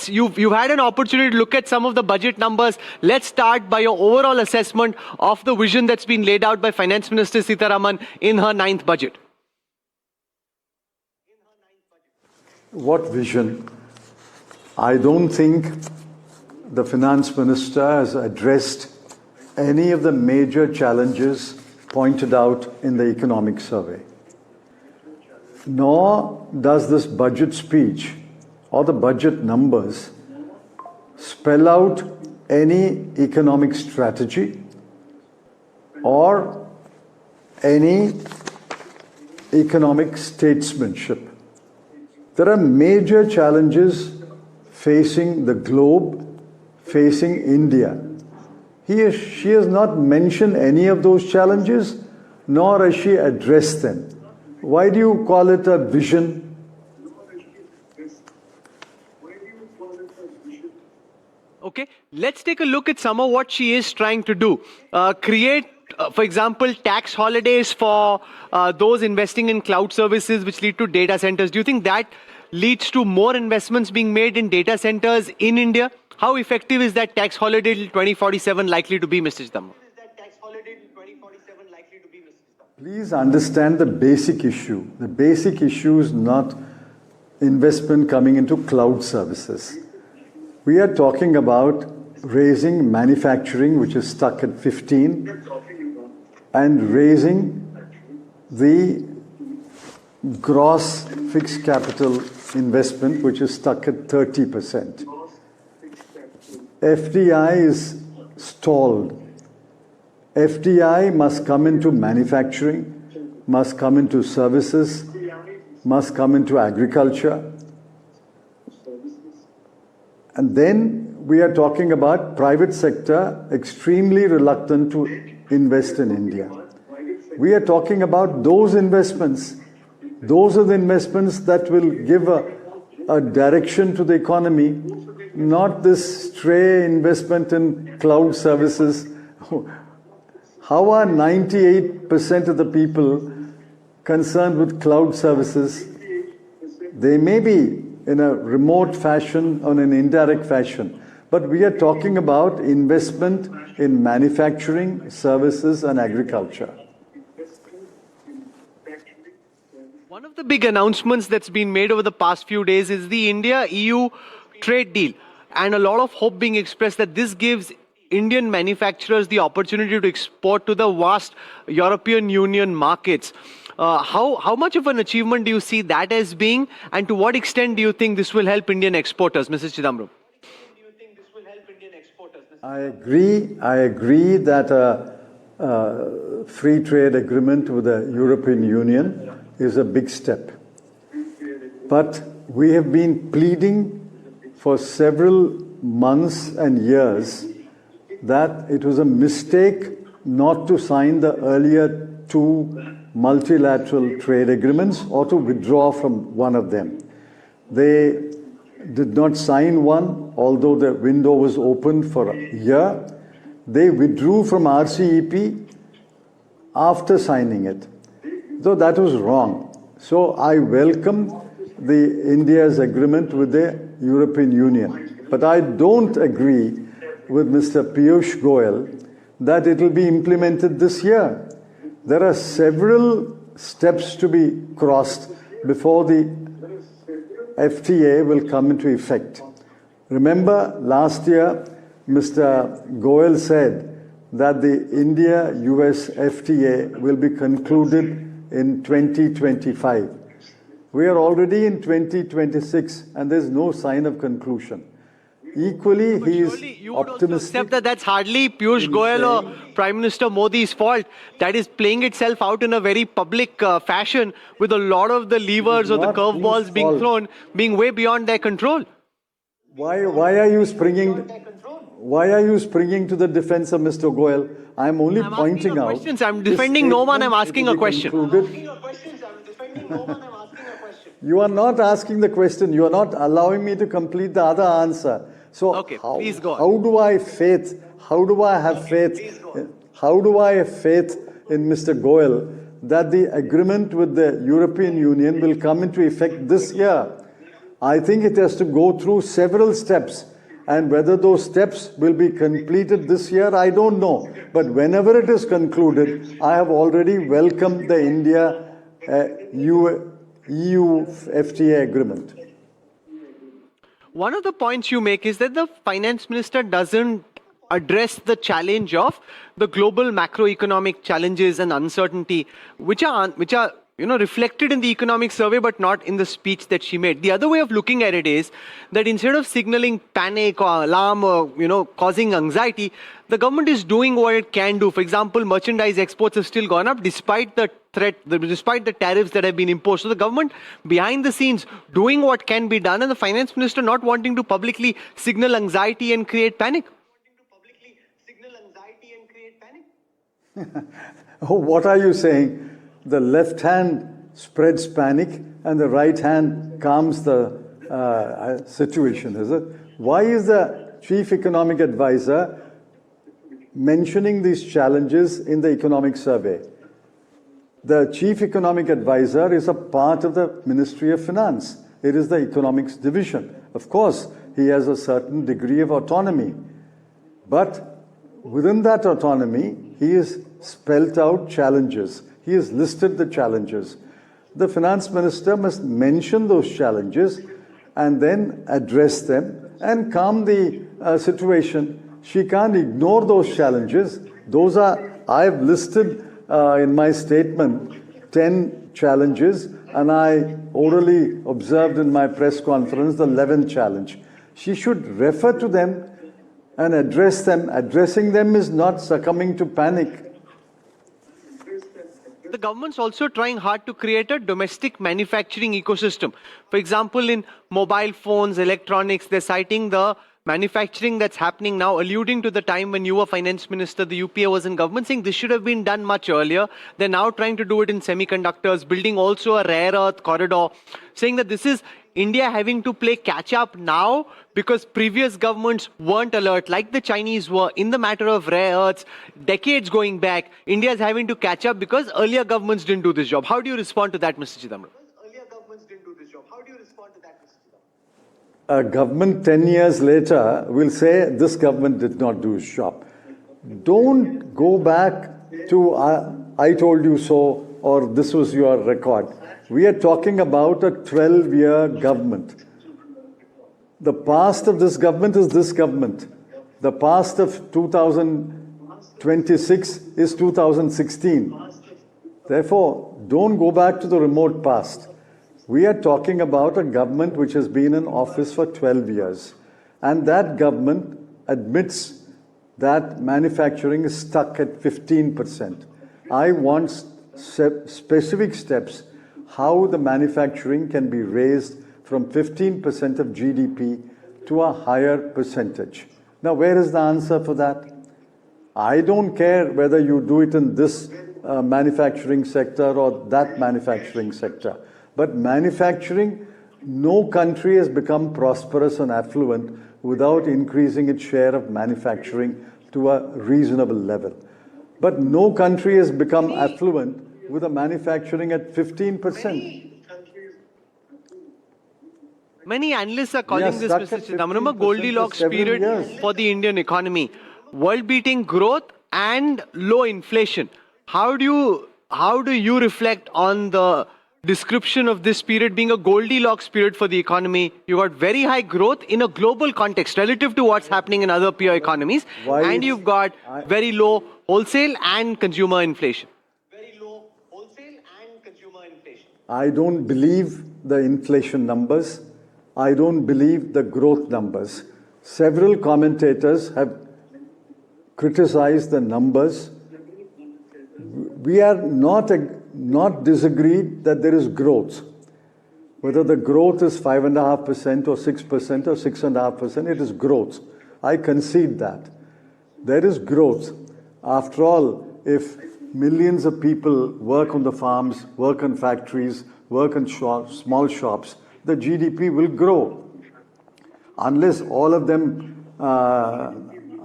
You've had an opportunity to look at some of the budget numbers. Let's start by your overall assessment of the vision that's been laid out by Finance Minister Sitharaman in her 9th budget. What vision? I don't think the Finance Minister has addressed any of the major challenges pointed out in the economic survey. Nor does this budget speech or the budget numbers spell out any economic strategy or any economic statesmanship. There are major challenges facing the globe, facing India. She has not mentioned any of those challenges, nor has she addressed them. Why do you call it a vision? Okay, let's take a look at some of what she is trying to do. Create, for example, tax holidays for those investing in cloud services which lead to data centers. Do you think that leads to more investments being made in data centers in India? How effective is that tax holiday till 2047 likely to be, Mr. Chidambaram? Please understand the basic issue. The basic issue is not investment coming into cloud services. We are talking about raising manufacturing, which is stuck at 15, and raising the gross fixed capital investment, which is stuck at 30%. FDI is stalled. FDI must come into manufacturing, must come into services, must come into agriculture. And then we are talking about private sector extremely reluctant to invest in India. We are talking about those investments. Those are the investments that will give a direction to the economy, not this stray investment in cloud services. How are 98% of the people concerned with cloud services? They may be in a remote fashion or an indirect fashion, but we are talking about investment in manufacturing, services, and agriculture. One of the big announcements that's been made over the past few days is the India-EU trade deal, and a lot of hope being expressed that this gives Indian manufacturers the opportunity to export to the vast European Union markets. How much of an achievement do you see that as being, and to what extent do you think this will help Indian exporters, Mrs. Chidambaram? I agree that a free trade agreement with the European Union is a big step. But we have been pleading for several months and years that it was a mistake not to sign the earlier two multilateral trade agreements or to withdraw from one of them. They did not sign one, although the window was open for a year. They withdrew from RCEP after signing it. So that was wrong. So I welcome the India's agreement with the European Union. But I don't agree with Mr. Piyush Goyal that it will be implemented this year. There are several steps to be crossed before the FTA will come into effect. Remember, last year, Mr. Goyal said that the India-US FTA will be concluded in 2025. We are already in 2026 and there's no sign of conclusion. Equally, he is you would also optimistic. accept that that's hardly Piyush Goyal or Prime Minister Modi's fault. That is playing itself out in a very public fashion, with a lot of the levers or the curveballs being thrown being way beyond their control. Why are you springing to the defense of Mr. Goyal? I'm only pointing out. Questions. I'm defending no one. I'm asking a question. You are not asking the question. You are not allowing me to complete the other answer. So okay, please go on. How do I have faith in Mr. Goyal that the agreement with the European Union will come into effect this year? I think it has to go through several steps. And whether those steps will be completed this year, I don't know. But whenever it is concluded, I have already welcomed the India EU FTA agreement. One of the points you make is that the finance minister doesn't address the challenge of the global macroeconomic challenges and uncertainty, which are reflected in the economic survey, but not in the speech that she made. The other way of looking at it is that instead of signaling panic or alarm or causing anxiety, the government is doing what it can do. For example, merchandise exports have still gone up despite the threat, despite the tariffs that have been imposed. So the government behind the scenes doing what can be done, and the finance minister not wanting to publicly signal anxiety and create panic. Oh, what are you saying? The left hand spreads panic and the right hand calms the situation, is it? Why is the chief economic advisor mentioning these challenges in the economic survey? The chief economic advisor is a part of the Ministry of Finance. It is the economics division. Of course, he has a certain degree of autonomy. But within that autonomy, he has spelt out challenges. He has listed the challenges. The finance minister must mention those challenges and then address them and calm the situation. She can't ignore those challenges. Those are, I've listed in my statement 10 challenges, and I orally observed in my press conference the 11th challenge. She should refer to them and address them. Addressing them is not succumbing to panic. The government's also trying hard to create a domestic manufacturing ecosystem. For example, in mobile phones, electronics, they're citing the manufacturing that's happening now, alluding to the time when you were finance minister, the UPA was in government, saying this should have been done much earlier. They're now trying to do it in semiconductors, building also a rare earth corridor, saying that this is India having to play catch up now because previous governments weren't alert, like the Chinese were in the matter of rare earths, decades going back. India is having to catch up because earlier governments didn't do this job. How do you respond to that, Mr. Chidambaram? A government 10 years later will say this government did not do its job. Don't go back to I told you so or this was your record. We are talking about a 12-year government. The past of this government is this government. The past of 2026 is 2016. Therefore, don't go back to the remote past. We are talking about a government which has been in office for 12 years. And that government admits that manufacturing is stuck at 15%. I want specific steps how the manufacturing can be raised from 15% of GDP to a higher percentage. Now, where is the answer for that? I don't care whether you do it in this manufacturing sector or that manufacturing sector. But manufacturing, no country has become prosperous and affluent without increasing its share of manufacturing to a reasonable level. But no country has become affluent with a manufacturing at 15%. Many analysts are calling this, Mr. Chidambaram, a Goldilocks period for the Indian economy. World-beating growth and low inflation. How do you reflect on the description of this period being a Goldilocks period for the economy? You got very high growth in a global context relative to what's happening in other peer economies, and you've got very low wholesale and consumer inflation. I don't believe the inflation numbers. I don't believe the growth numbers. Several commentators have criticized the numbers. We are not disagreed that there is growth. Whether the growth is 5.5% or 6% or 6.5%, it is growth. I concede that. There is growth. After all, if millions of people work on the farms, work on factories, work in small shops, the GDP will grow. Unless all of them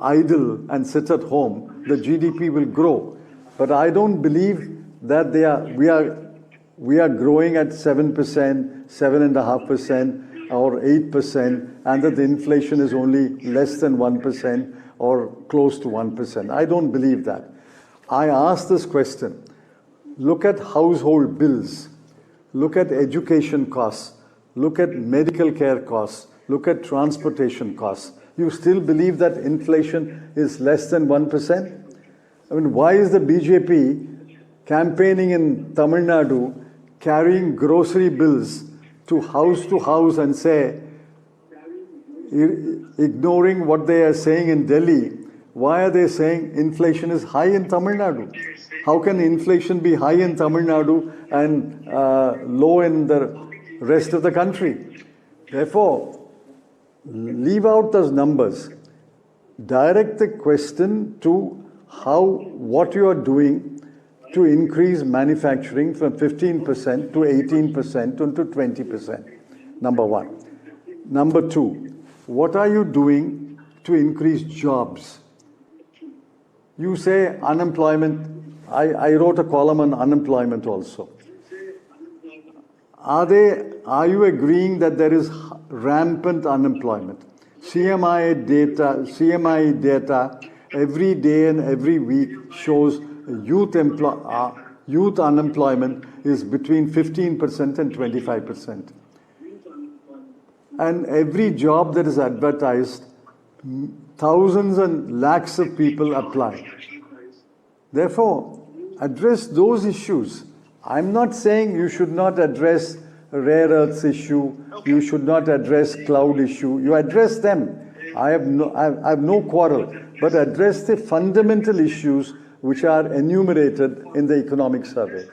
idle and sit at home, the GDP will grow. But I don't believe that we are growing at 7%, 7.5%. or 8% and that the inflation is only less than 1% or close to 1%. I don't believe that. I ask this question. Look at household bills. Look at education costs. Look at medical care costs. Look at transportation costs. You still believe that inflation is less than 1%? I mean, why is the BJP campaigning in Tamil Nadu, carrying grocery bills to house and say, ignoring what they are saying in Delhi, why are they saying inflation is high in Tamil Nadu? How can inflation be high in Tamil Nadu and low in the rest of the country? Therefore, leave out those numbers. Direct the question to what you are doing to increase manufacturing from 15% to 18% to 20%. Number one. Number two, what are you doing to increase jobs? You say unemployment. I wrote a column on unemployment also. Are you agreeing that there is rampant unemployment? CMI data every day and every week shows youth unemployment is between 15% and 25%. And every job that is advertised, thousands and lakhs of people apply. Therefore, address those issues. I'm not saying you should not address rare earths issue, you should not address cloud issue. You address them. I have no quarrel. But address the fundamental issues which are enumerated in the economic survey.